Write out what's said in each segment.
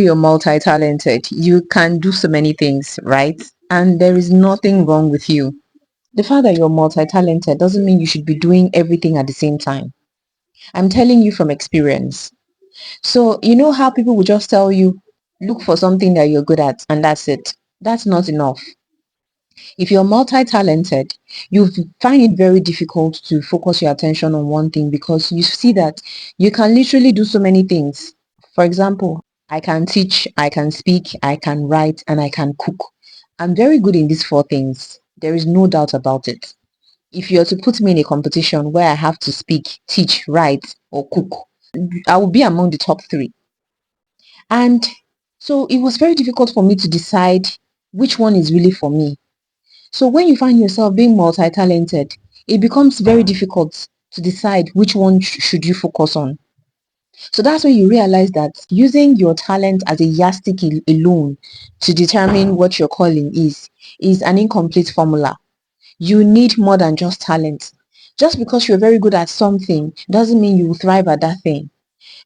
You're multi-talented. You can do so many things, right? And there is nothing wrong with you. The fact that you're multi-talented doesn't mean you should be doing everything at the same time. I'm telling you from experience. So you know how people will just tell you, look for something that you're good at and that's it. That's not enough. If you're multi-talented, you find it very difficult to focus your attention on one thing because you see that you can literally do so many things. For example, I can teach, I can speak, I can write, and I can cook. I'm very good in these four things. There is no doubt about it. If you're to put me in a competition where I have to speak, teach, write, or cook, I will be among the top three. And so it was very difficult for me to decide which one is really for me. So when you find yourself being multi-talented, it becomes very difficult to decide which one should you focus on. So that's when you realize that using your talent as a yardstick alone to determine what your calling is an incomplete formula. You need more than just talent. Just because you're very good at something doesn't mean you will thrive at that thing.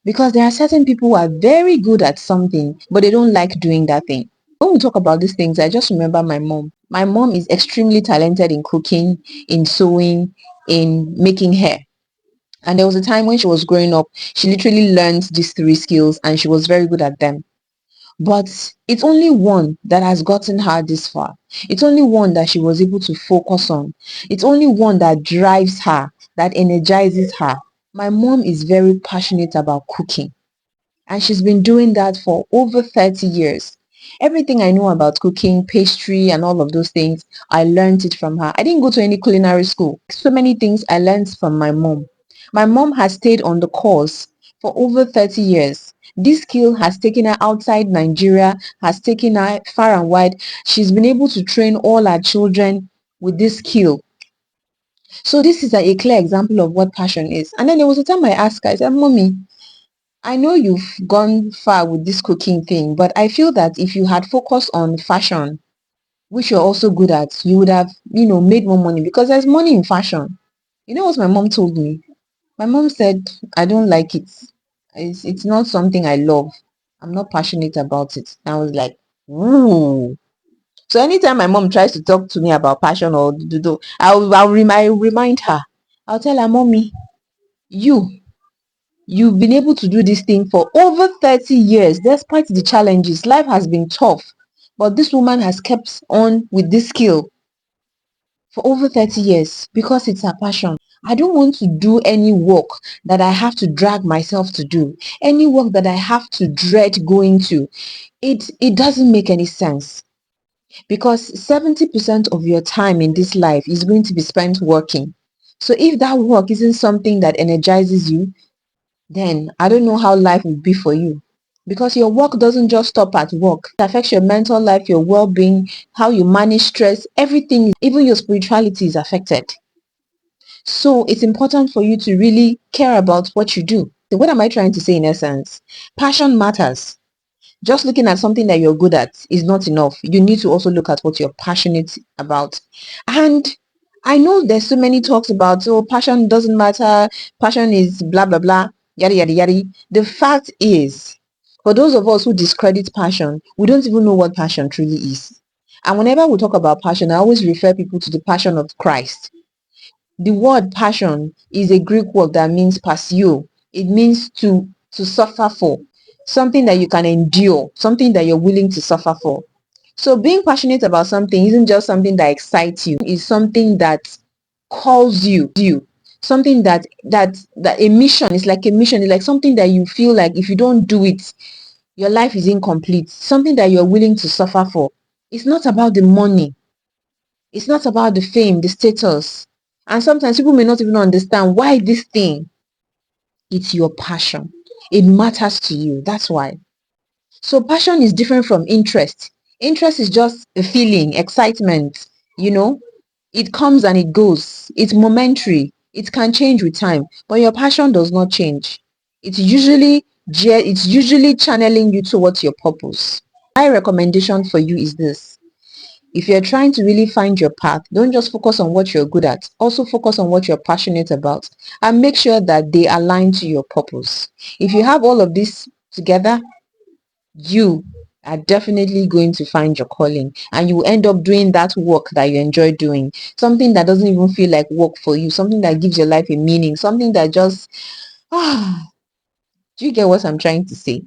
Because there are certain people who are very good at something, but they don't like doing that thing. When we talk about these things, I just remember my mom. My mom is extremely talented in cooking, in sewing, in making hair. And there was a time when she was growing up, she literally learned these three skills and she was very good at them. But it's only one that has gotten her this far. It's only one that she was able to focus on. It's only one that drives her, that energizes her. My mom is very passionate about cooking and she's been doing that for over 30 years. Everything I know about cooking, pastry and all of those things, I learned it from her. I didn't go to any culinary school. So many things I learned from my mom. My mom has stayed on the course for over 30 years. This skill has taken her outside Nigeria, has taken her far and wide. She's been able to train all her children with this skill. So this is a clear example of what passion is. And then there was a time I asked her, I said, Mommy, I know you've gone far with this cooking thing, but I feel that if you had focused on fashion, which you're also good at, you would have, made more money because there's money in fashion. You know what my mom told me? My mom said, I don't like it. It's not something I love. I'm not passionate about it. And I was like, ooh. So anytime my mom tries to talk to me about passion or do, I'll remind her. I'll tell her, Mommy, you you've been able to do this thing for over 30 years despite the challenges. Life has been tough, but this woman has kept on with this skill for over 30 years because it's her passion. I don't want to do any work that I have to drag myself to do, any work that I have to dread going to. It doesn't make any sense because 70% of your time in this life is going to be spent working. So if that work isn't something that energizes you, then I don't know how life will be for you. Because your work doesn't just stop at work. It affects your mental life, your well-being, how you manage stress, everything, even your spirituality is affected. So it's important for you to really care about what you do. So what am I trying to say in essence? Passion matters. Just looking at something that you're good at is not enough. You need to also look at what you're passionate about. And I know there's so many talks about, oh, passion doesn't matter, passion is blah, blah, blah, yada, yada, yada. The fact is, for those of us who discredit passion, we don't even know what passion truly is. And whenever we talk about passion, I always refer people to the passion of Christ. The word passion is a Greek word that means passio. It means to suffer for, something that you can endure, something that you're willing to suffer for. So being passionate about something isn't just something that excites you, it's something that calls you, something that a mission is like a mission, it's like something that you feel like if you don't do it, your life is incomplete, something that you're willing to suffer for. It's not about the money, it's not about the fame, the status. And sometimes people may not even understand why this thing, it's your passion. It matters to you. That's why. So passion is different from interest. Interest is just a feeling, excitement, you know. It comes and it goes. It's momentary. It can change with time, but your passion does not change. It's usually channeling you towards your purpose. My recommendation for you is this: if you're trying to really find your path, don't just focus on what you're good at. Also focus on what you're passionate about and make sure that they align to your purpose. If you have all of this together, you are definitely going to find your calling, and you will end up doing that work that you enjoy doing, something that doesn't even feel like work for you, something that gives your life a meaning, something that just do you get what I'm trying to say?